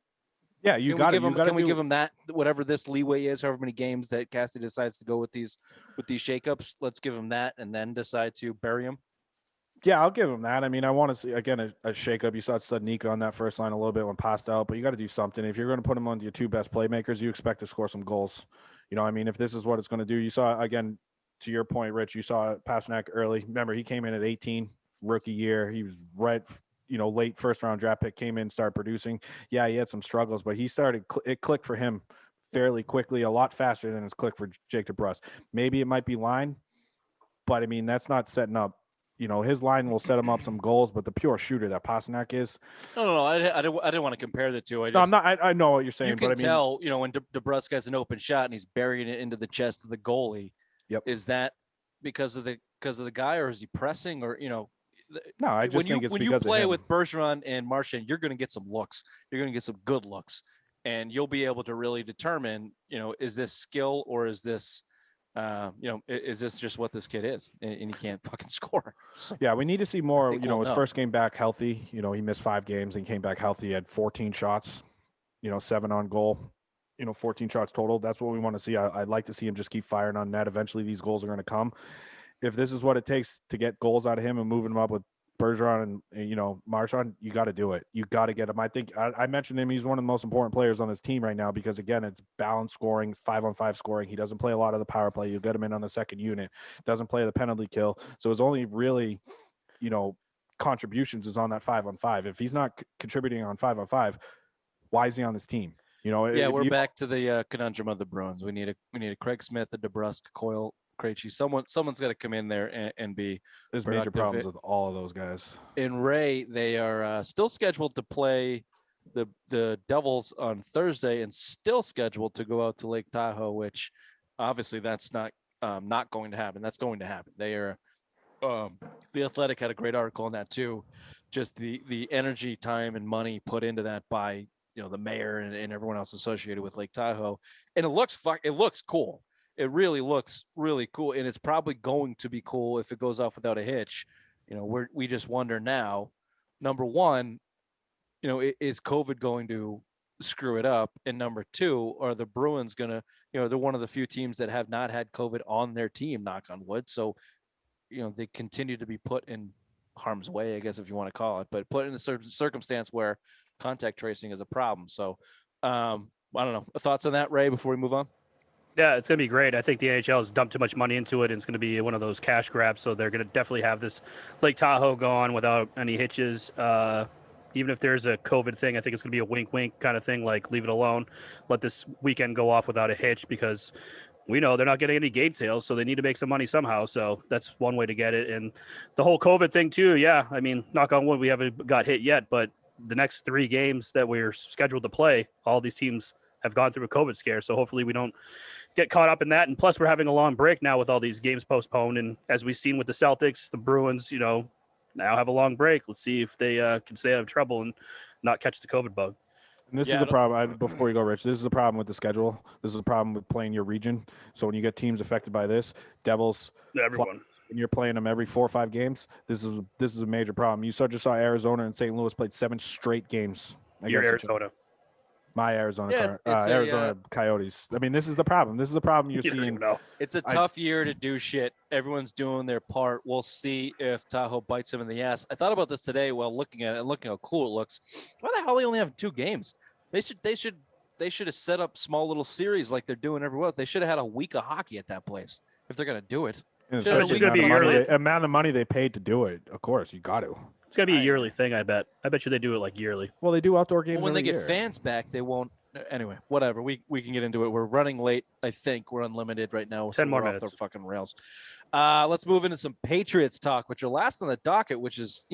Yeah, Can we give him that, whatever this leeway is, however many games that Cassie decides to go with these shakeups? Let's give him that, and then decide to bury him. Yeah, I'll give him that. I mean, I want to see again a shakeup. You saw Studnicka on that first line a little bit when passed out, but you got to do something. If you're going to put him on your 2 best playmakers, you expect to score some goals. You know, I mean, if this is what it's going to do, you saw again to your point, Rich. You saw Pastrnak early. Remember, he came in at 18, rookie year. He was late first round draft pick, came in, started producing. Yeah, he had some struggles, but it clicked for him fairly quickly, a lot faster than it's clicked for Jake DeBrusk. Maybe it might be line, but I mean, that's not setting up. His line will set him up some goals, but the pure shooter that Pastrnak is. No. I didn't want to compare the two. I know what you're saying. You can tell, when DeBrusk has an open shot and he's burying it into the chest of the goalie. Yep. Is that because of the guy, or is he pressing, or No, I just think it's when because you play of him. with Bergeron and Marchand, you're going to get some looks. You're going to get some good looks, and you'll be able to really determine, is this skill, or is this, is this just what this kid is, and he can't fucking score. So, yeah, we need to see more. We'll his first game back healthy. He missed 5 games and came back healthy. He had 14 shots. 7 on goal. 14 shots total. That's what we want to see. I'd like to see him just keep firing on net. Eventually, these goals are going to come. If this is what it takes to get goals out of him and moving him up with Bergeron and, Marchand, you got to do it. You got to get him. I think I mentioned him. He's one of the most important players on this team right now because, again, it's balanced scoring, 5-on-5 scoring. He doesn't play a lot of the power play. You get him in on the second unit. Doesn't play the penalty kill. So his only really, contributions is on that 5-on-5. If he's not contributing on 5-on-5, why is he on this team? You know, Yeah, if we're you back to the conundrum of the Bruins. We need a Craig Smith, a DeBrusque, Coyle, Krejci. Someone's got to come in there and be there's major productive. problems with all of those guys. In Ray, they are still scheduled to play the Devils on Thursday, and still scheduled to go out to Lake Tahoe, which obviously that's not going to happen. That's going to happen. They are. The Athletic had a great article on that too. Just the energy, time, and money put into that by the mayor and everyone else associated with Lake Tahoe, and it looks cool. It really looks really cool, and it's probably going to be cool if it goes off without a hitch. We just wonder now. Number one, is COVID going to screw it up? And number two, are the Bruins gonna? They're one of the few teams that have not had COVID on their team. Knock on wood. So they continue to be put in harm's way, I guess, if you want to call it, but put in a certain circumstance where contact tracing is a problem. So I don't know. Thoughts on that, Ray, before we move on? Yeah, it's going to be great. I think the NHL has dumped too much money into it, and it's going to be one of those cash grabs. So they're going to definitely have this Lake Tahoe go on without any hitches. Even if there's a COVID thing, I think it's going to be a wink-wink kind of thing, like leave it alone. Let this weekend go off without a hitch, because we know they're not getting any gate sales, so they need to make some money somehow. So that's one way to get it. And the whole COVID thing too, yeah, I mean, knock on wood, we haven't got hit yet, but the next 3 games that we're scheduled to play, all these teams have gone through a COVID scare. So hopefully we don't get caught up in that. And plus we're having a long break now with all these games postponed. And as we've seen with the Celtics, the Bruins, now have a long break. Let's see if they can stay out of trouble and not catch the COVID bug. And this is a problem. Before you go, Rich, this is a problem with the schedule. This is a problem with playing your region. So when you get teams affected by this, Devils, everyone, and you're playing them every 4 or 5 games, this is a major problem. You just saw Arizona and St. Louis played 7 straight games. Your Arizona. My Arizona, Arizona Coyotes. I mean, this is the problem. This is the problem you're seeing. It's a tough year to do shit. Everyone's doing their part. We'll see if Tahoe bites him in the ass. I thought about this today while looking at it and looking how cool it looks. Why the hell they only have 2 games? They should have set up small little series like they're doing everywhere. They should have had a week of hockey at that place if they're gonna do it. It's going to be a yearly amount of money they paid to do it. Of course, you got to. It's going to be a yearly thing, I bet. I bet you they do it like yearly. Well, they do outdoor games when they get year. fans back, they won't. Anyway, whatever. We can get into it. We're running late. I think we're unlimited right now. 10 more minutes. Off the fucking rails. Let's move into some Patriots talk, which are last on the docket, which is,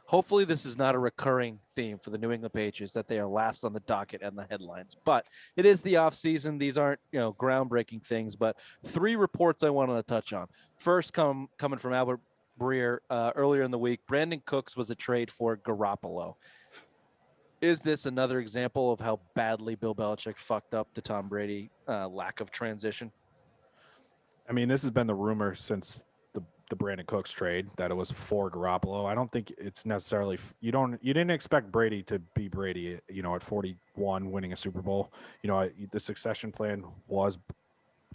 hopefully this is not a recurring theme for the New England Patriots that they are last on the docket and the headlines. But it is the offseason. These aren't, groundbreaking things, but 3 reports I wanted to touch on. First, coming from Albert Breer earlier in the week, Brandon Cooks was a trade for Garoppolo. Is this another example of how badly Bill Belichick fucked up the Tom Brady lack of transition? I mean, this has been the rumor since the Brandon Cooks trade that it was for Garoppolo. I don't think it's necessarily you didn't expect Brady to be Brady, at 41 winning a Super Bowl. The succession plan was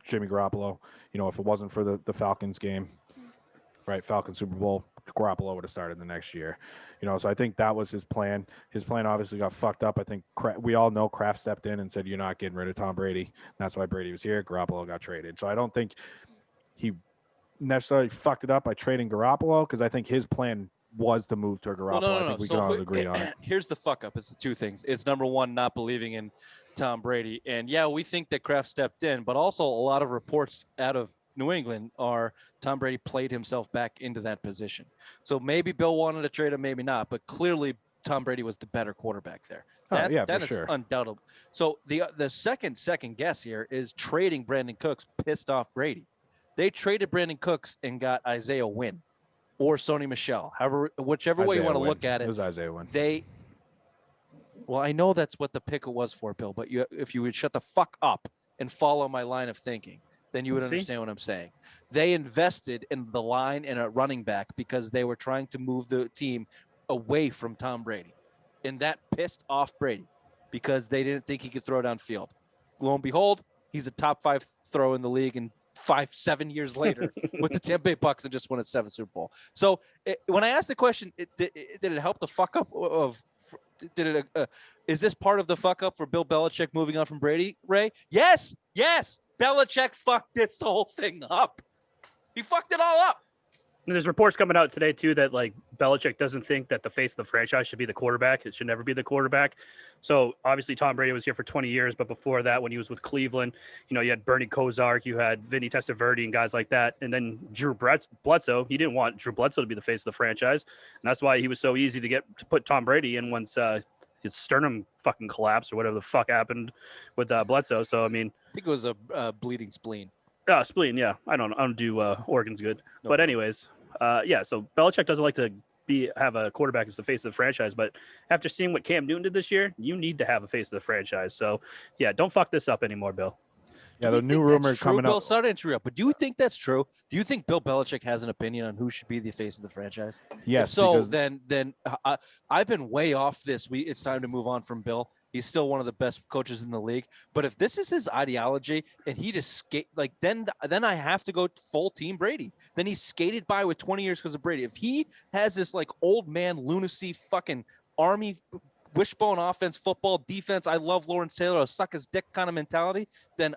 Jimmy Garoppolo. If it wasn't for the Falcons game, right, Falcons Super Bowl, Garoppolo would have started the next year. So I think that was his plan. His plan obviously got fucked up. I think we all know Kraft stepped in and said, you're not getting rid of Tom Brady. That's why Brady was here. Garoppolo got traded. So I don't think he necessarily fucked it up by trading Garoppolo, because I think his plan was to move to Garoppolo. No. I think we can all agree on it. Here's the fuck up. It's the 2 things. It's number 1, not believing in Tom Brady. And yeah, we think that Kraft stepped in, but also a lot of reports out of New England are Tom Brady played himself back into that position. So maybe Bill wanted to trade him, maybe not, but clearly Tom Brady was the better quarterback there. That is sure. Undoubtable. So the second guess here is trading Brandon Cooks pissed off Brady. They traded Brandon Cooks and got Isaiah Wynn or Sony Michel. Whichever way you want to look at it. It was Isaiah Wynn. Well, I know that's what the pick was for, Bill, but if you would shut the fuck up and follow my line of thinking, then you would understand what I'm saying. They invested in the line and a running back because they were trying to move the team away from Tom Brady. And that pissed off Brady because they didn't think he could throw downfield. Lo and behold, he's a top 5 throw in the league, and 7 years later with the Tampa Bay Bucks and just won a 7th Super Bowl. So when I asked the question, did it help the fuck up of? Is this part of the fuck up for Bill Belichick moving on from Brady, Ray? Yes. Belichick fucked this whole thing up. He fucked it all up. And there's reports coming out today too that like Belichick doesn't think that the face of the franchise should be the quarterback. It should never be the quarterback. So obviously Tom Brady was here for 20 years, but before that, when he was with Cleveland, you had Bernie Kosar, you had Vinny Testaverde and guys like that, and then Drew Bledsoe. He didn't want Drew Bledsoe to be the face of the franchise, and that's why he was so easy to put Tom Brady in once his sternum fucking collapsed or whatever the fuck happened with Bledsoe. So I mean, I think it was a bleeding spleen. Spleen. Yeah, I don't do organs good, No but problem. anyways. So Belichick doesn't like to have a quarterback as the face of the franchise, but after seeing what Cam Newton did this year, you need to have a face of the franchise. So, yeah, don't fuck this up anymore, Bill. Yeah, Do the we new think rumor that's true, coming Bill, up. sorry to interrupt, but do you think that's true? Do you think Bill Belichick has an opinion on who should be the face of the franchise? Yes, If so, because then I've been way off this. It's time to move on from Bill. He's still one of the best coaches in the league. But if this is his ideology and he just then I have to go full team Brady. Then he skated by with 20 years because of Brady. If he has this like old man lunacy fucking army wishbone offense, football, defense, I love Lawrence Taylor, I'll suck his dick kind of mentality, then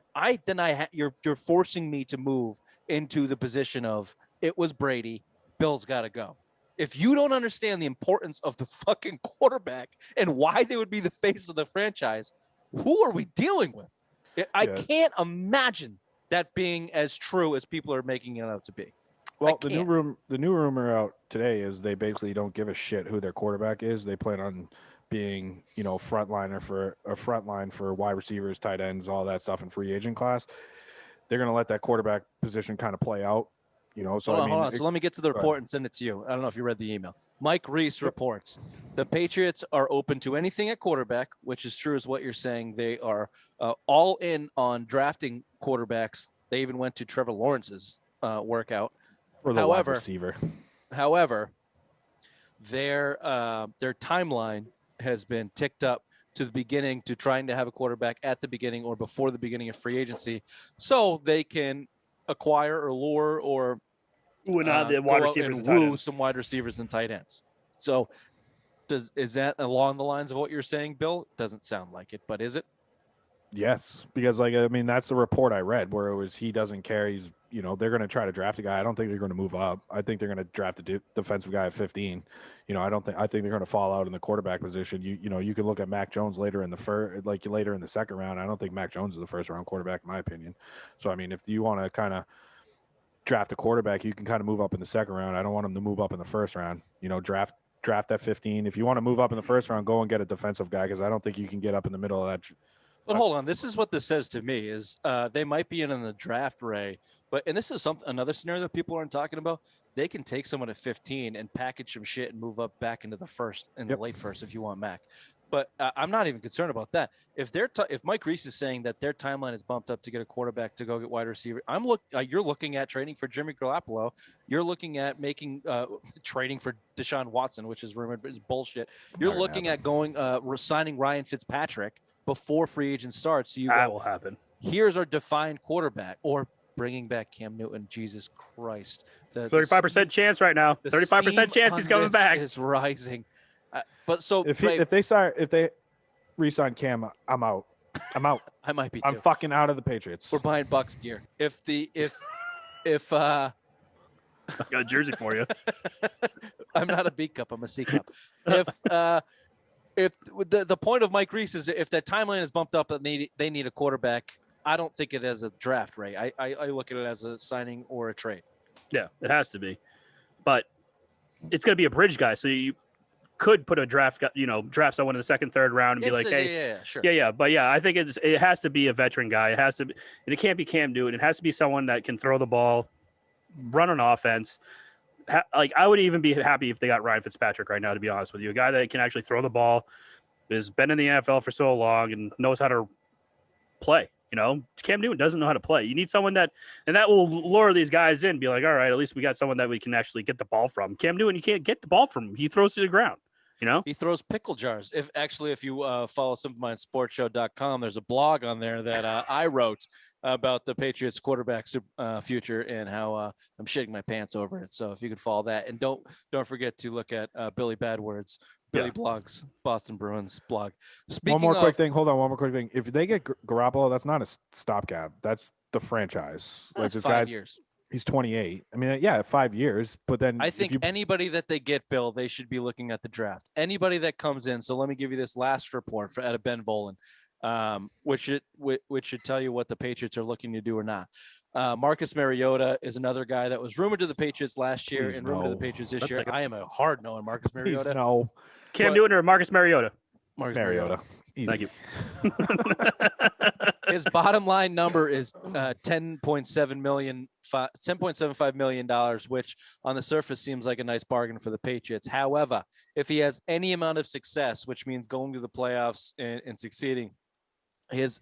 you're forcing me to move into the position of it was Brady, Bill's got to go. If you don't understand the importance of the fucking quarterback and why they would be the face of the franchise, who are we dealing with? I can't imagine that being as true as people are making it out to be. Well, the new rumor out today is they basically don't give a shit who their quarterback is. They plan on being, frontline for wide receivers, tight ends, all that stuff in free agent class. They're going to let that quarterback position kind of play out. So hold on. So let me get to the report and send it to you. I don't know if you read the email. Mike Reese reports the Patriots are open to anything at quarterback, which is true as what you're saying. They are all in on drafting quarterbacks. They even went to Trevor Lawrence's workout. For the wide receiver. However, their timeline has been ticked up to the beginning to trying to have a quarterback at the beginning or before the beginning of free agency so they can acquire or lure or the wide receivers and woo some wide receivers and tight ends. So is that along the lines of what you're saying, Bill? Doesn't sound like it, but is it? Yes, because that's the report I read where it was he doesn't care. He's they're going to try to draft a guy. I don't think they're going to move up. I think they're going to draft a defensive guy at 15. I think they're going to fall out in the quarterback position. You can look at Mac Jones later in the second round. I don't think Mac Jones is the first round quarterback in my opinion. So I mean, if you want to kind of draft a quarterback, you can kind of move up in the second round. I don't want him to move up in the first round. Draft at 15. If you want to move up in the first round, go and get a defensive guy because I don't think you can get up in the middle of that. But hold on, this is what this says to me is they might be in the draft, Ray. And this is another scenario that people aren't talking about. They can take someone at 15 and package some shit and move up back into the the late first if you want Mac. But I'm not even concerned about that. If if Mike Reese is saying that their timeline is bumped up to get a quarterback to go get wide receiver, you're looking at trading for Jimmy Garoppolo. You're looking at making trading for Deshaun Watson, which is rumored but is bullshit. You're looking at going signing Ryan Fitzpatrick before free agent starts. So that will happen. Here's our defined quarterback, or bringing back Cam Newton. Jesus Christ, 35% chance right now. 35% chance he's coming back. Is rising. But so if they re-sign Cam, I'm out. I might be too. I'm fucking out of the Patriots. We're buying Bucks gear. If I got a jersey for you. I'm not a B cup, I'm a C cup. If the point of Mike Reese is if that timeline is bumped up and they need a quarterback, I don't think it as a draft, Ray. I look at it as a signing or a trade. Yeah, it has to be. But it's going to be a bridge guy, so you could put a draft someone in the second, third round and be like, hey, sure. Yeah. But yeah, I think it has to be a veteran guy. It has to be, and it can't be Cam Newton. It has to be someone that can throw the ball, run an offense. I would even be happy if they got Ryan Fitzpatrick right now, to be honest with you. A guy that can actually throw the ball, has been in the NFL for so long and knows how to play. Cam Newton doesn't know how to play. You need someone that will lure these guys in, be like, all right, at least we got someone that we can actually get the ball from. Cam Newton, you can't get the ball from him. He throws to the ground. He throws pickle jars. If you follow some of mine, sportshow.com, there's a blog on there that I wrote about the Patriots quarterback future and how I'm shitting my pants over it. So if you could follow that, and don't forget to look at Billy Badwords, Billy Blogs, Boston Bruins blog. One more quick thing. Hold on. One more quick thing. If they get Garoppolo, that's not a stopgap. That's the franchise. That's 5 years. He's 28. I mean, yeah, 5 years. But then I think anybody that they get, Bill, they should be looking at the draft. Anybody that comes in. So let me give you this last report out of Ben Volen, which should tell you what the Patriots are looking to do or not. Marcus Mariota is another guy that was rumored to the Patriots last year and rumored to the Patriots this year. I am a hard no on Marcus Mariota. No. Cam Newton or Marcus Mariota? Marcus Mariota. Thank you. His bottom line number is $10.75 million, which on the surface seems like a nice bargain for the Patriots. However, if he has any amount of success, which means going to the playoffs and succeeding, his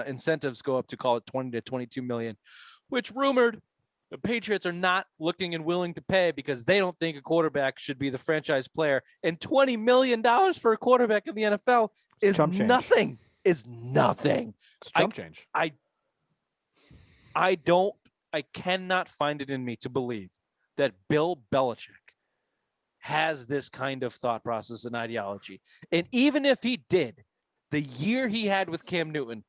incentives go up to, call it 20 to 22 million, which rumored the Patriots are not looking and willing to pay because they don't think a quarterback should be the franchise player. And $20 million for a quarterback in the NFL is nothing. Is nothing. It's chump change. I cannot find it in me to believe that Bill Belichick has this kind of thought process and ideology. And even if he did, the year he had with Cam Newton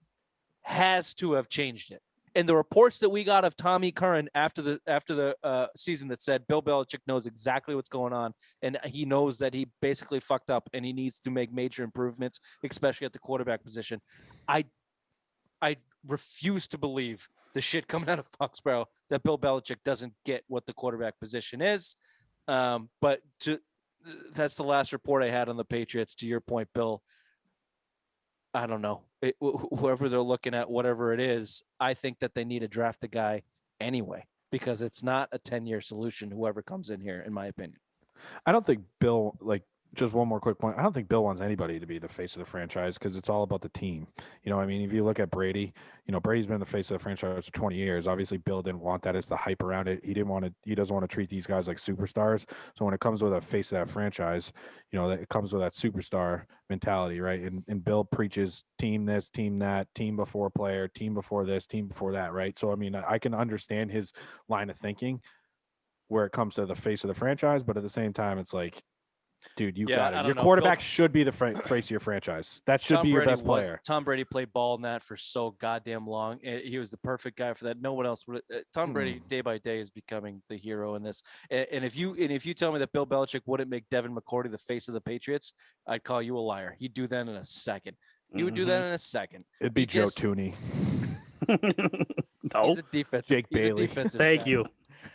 has to have changed it. And the reports that we got of Tommy Curran after the season that said Bill Belichick knows exactly what's going on, and he knows that he basically fucked up and he needs to make major improvements, especially at the quarterback position. I refuse to believe the shit coming out of Foxborough that Bill Belichick doesn't get what the quarterback position is. But that's the last report I had on the Patriots. To your point, Bill, I don't know. Whoever they're looking at, whatever it is, I think that they need to draft a guy anyway because it's not a 10-year solution, whoever comes in here, in my opinion. I don't think Bill, just one more quick point. I don't think Bill wants anybody to be the face of the franchise because it's all about the team. I mean, if you look at Brady, Brady's been the face of the franchise for 20 years. Obviously, Bill didn't want that as the hype around it. He doesn't want to treat these guys like superstars. So when it comes with a face of that franchise, it comes with that superstar mentality, right? And Bill preaches team this, team that, team before player, team before this, team before that, right? So, I mean, I can understand his line of thinking where it comes to the face of the franchise, but at the same time, it's like, dude, you got it. Your quarterback should be the face of your franchise. That should be your best player. Tom Brady played ball in that for so goddamn long. He was the perfect guy for that. No one else would. Tom Brady, day by day, is becoming the hero in this. And if you tell me that Bill Belichick wouldn't make Devin McCourty the face of the Patriots, I'd call you a liar. He'd do that in a second. He would do that in a second. It'd be Joe Tooney. No, he's a defensive. Jake Bailey. Thank you.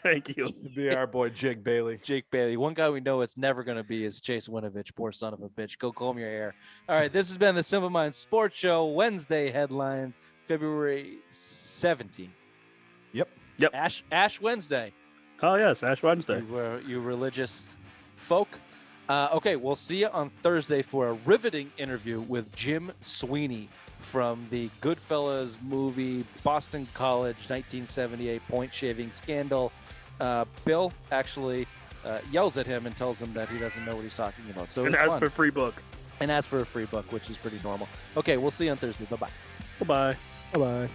Thank you. Be our boy Jake Bailey. Jake Bailey. One guy we know it's never going to be is Chase Winovich. Poor son of a bitch. Go comb your hair. All right, this has been the Simple Minds Sports Show. Wednesday headlines, February 17th. Yep. Ash Wednesday. Oh, yes, Ash Wednesday. You religious folk. Okay, we'll see you on Thursday for a riveting interview with Jim Sweeney from the Goodfellas movie, Boston College, 1978 point shaving scandal. Bill actually yells at him and tells him that he doesn't know what he's talking about. So asks for a free book. And asks for a free book, which is pretty normal. Okay, we'll see you on Thursday. Bye-bye. Bye-bye. Bye-bye.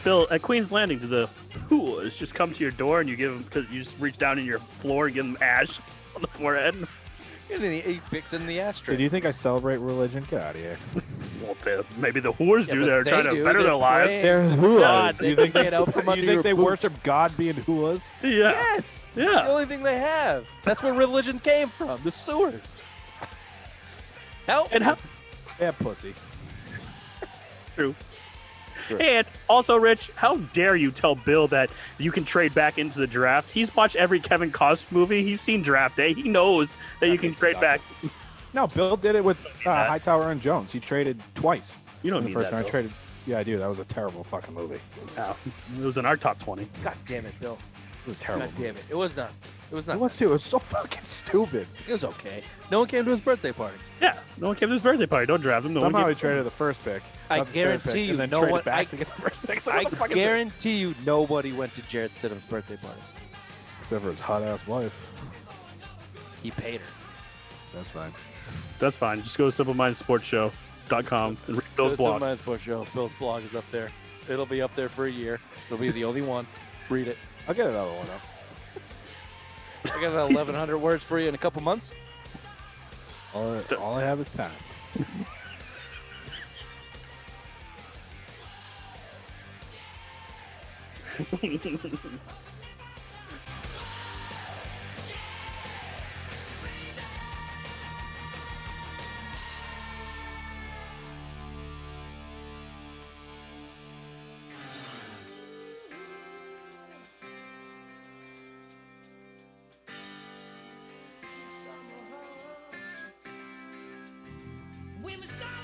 Bill, at Queen's Landing, do the hooas just come to your door and you give them, because you just reach down in your floor and give them ash on the forehead? And then he picks in the ashtray. Do you think I celebrate religion? Get out of here. Well, maybe the whores do. They're trying to better their lives. They're hooas. You think they worship God being hooas? Yeah. Yes. Yeah. It's the only thing they have. That's where religion came from. The sewers. How? Yeah, pussy. True. And also, Rich, how dare you tell Bill that you can trade back into the draft? He's watched every Kevin Costner movie. He's seen Draft Day. He knows that you can trade back. No, Bill did it with Hightower and Jones. He traded twice. You don't need that, I traded. Yeah, I do. That was a terrible fucking movie. Oh, it was in our top 20. God damn it, Bill. It was terrible. God damn it. It was not. It was not. It was too. It was so fucking stupid. It was okay. No one came to his birthday party. Yeah, no one came to his birthday party. Don't draft him. Somehow he traded the first pick. I guarantee you, and then no traded one. back to get the first pick. So I guarantee you, nobody went to Jared Stidham's birthday party. Except for his hot ass wife. He paid her. That's fine. That's fine. Just go to simplemindsportshow.com and read Bill's blog. Simple Minds Sports Show. Bill's blog is up there. It'll be up there for a year. It'll be the only one. Read it. I'll get another one up. I got 1,100 words for you in a couple months. All I have is time. We must start